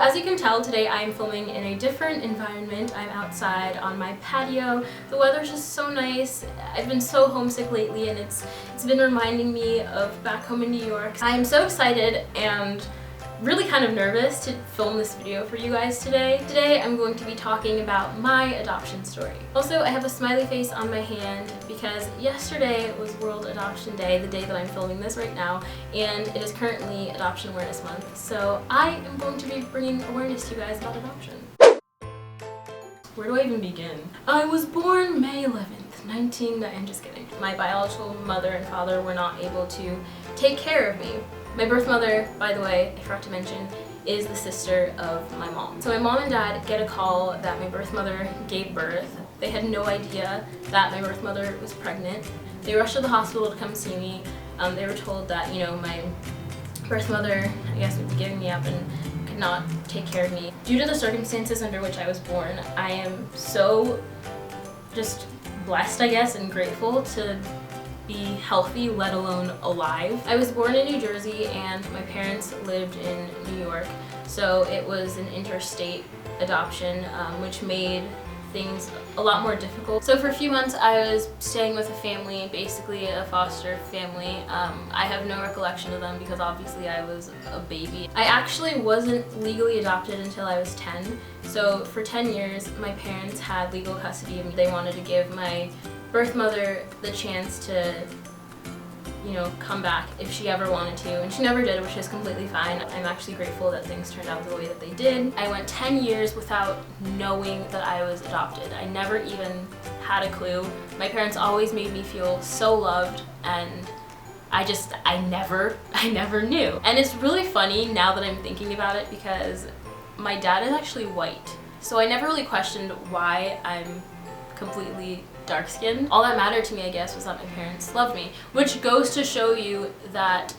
As you can tell, today I am filming in a different environment. I'm outside on my patio. The weather's just so nice. I've been so homesick lately and it's been reminding me of back home in New York. I am so excited and really kind of nervous to film this video for you guys today. Today I'm going to be talking about my adoption story. Also, I have a smiley face on my hand because yesterday was World Adoption Day, the day that I'm filming this right now, and it is currently Adoption Awareness Month. So I am going to be bringing awareness to you guys about adoption. Where do I even begin? I was born May 11th, I'm just kidding. My biological mother and father were not able to take care of me. My birth mother, by the way, I forgot to mention, is the sister of my mom. So my mom and dad get a call that my birth mother gave birth. They had no idea that my birth mother was pregnant. They rushed to the hospital to come see me. They were told that, you know, my birth mother, I guess, would be giving me up and could not take care of me. Due to the circumstances under which I was born, I am so just blessed, I guess, and grateful to be healthy, let alone alive. I was born in New Jersey and my parents lived in New York, so it was an interstate adoption, which made things a lot more difficult. So for a few months I was staying with a family, basically a foster family. I have no recollection of them because obviously I was a baby. I actually wasn't legally adopted until I was 10. So for 10 years my parents had legal custody of me. They wanted to give my birth mother the chance to, you know, come back if she ever wanted to, and she never did, which is completely fine. I'm actually grateful that things turned out the way that they did. I went 10 years without knowing that I was adopted. I never even had a clue. My parents always made me feel so loved, and I never knew. And it's really funny now that I'm thinking about it because my dad is actually white, so I never really questioned why I'm completely dark-skinned. All that mattered to me, I guess, was that my parents loved me, which goes to show you that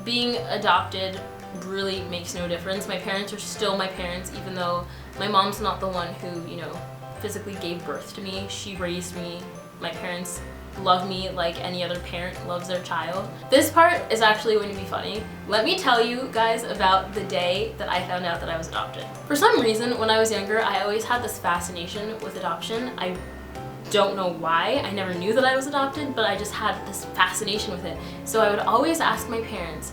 being adopted really makes no difference. My parents are still my parents, even though my mom's not the one who, you know, physically gave birth to me. She raised me. My parents love me like any other parent loves their child. This part is actually going to be funny. Let me tell you guys about the day that I found out that I was adopted. For some reason, when I was younger, I always had this fascination with adoption. I don't know why. I never knew that I was adopted, but I just had this fascination with it. So I would always ask my parents,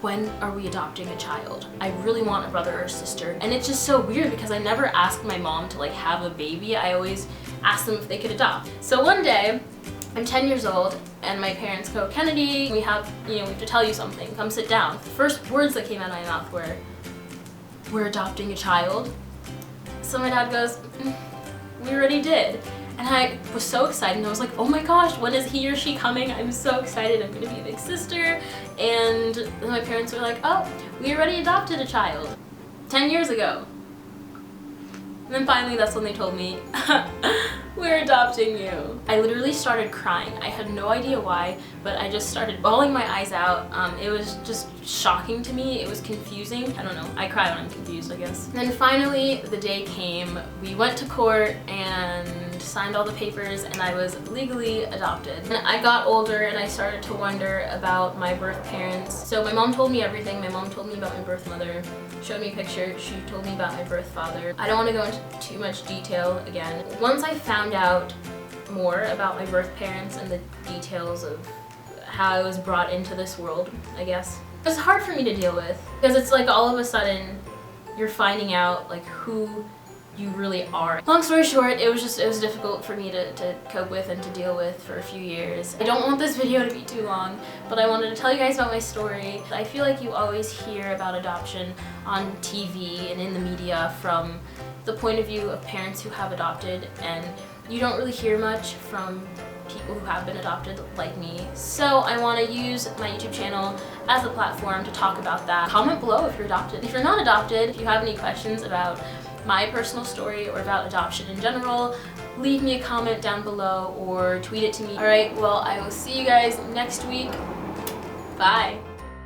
when are we adopting a child? I really want a brother or a sister. And it's just so weird because I never asked my mom to like have a baby. I always asked them if they could adopt. So one day, I'm 10 years old and my parents go, Kennedy, we have to tell you something. Come sit down. The first words that came out of my mouth were, we're adopting a child. So my dad goes, we already did. And I was so excited and I was like, oh my gosh, when is he or she coming? I'm so excited, I'm gonna be a big sister. And then my parents were like, oh, we already adopted a child 10 years ago. And then finally that's when they told me, we're adopting you. I literally started crying. I had no idea why, but I just started bawling my eyes out. It was just shocking to me. It was confusing. I don't know. I cry when I'm confused, I guess. And then finally the day came. We went to court and signed all the papers and I was legally adopted. And I got older and I started to wonder about my birth parents. So my mom told me everything. My mom told me about my birth mother, showed me pictures, she told me about my birth father. I don't want to go into too much detail again. Once I found out more about my birth parents and the details of how I was brought into this world, I guess, it was hard for me to deal with because it's like all of a sudden you're finding out like who you really are. Long story short, it was difficult for me to cope with and to deal with for a few years. I don't want this video to be too long, but I wanted to tell you guys about my story. I feel like you always hear about adoption on TV and in the media from the point of view of parents who have adopted, and you don't really hear much from people who have been adopted like me. So I want to use my YouTube channel as a platform to talk about that. Comment below if you're adopted. If you're not adopted, if you have any questions about my personal story or about adoption in general, leave me a comment down below or tweet it to me. Alright, well, I will see you guys next week. Bye!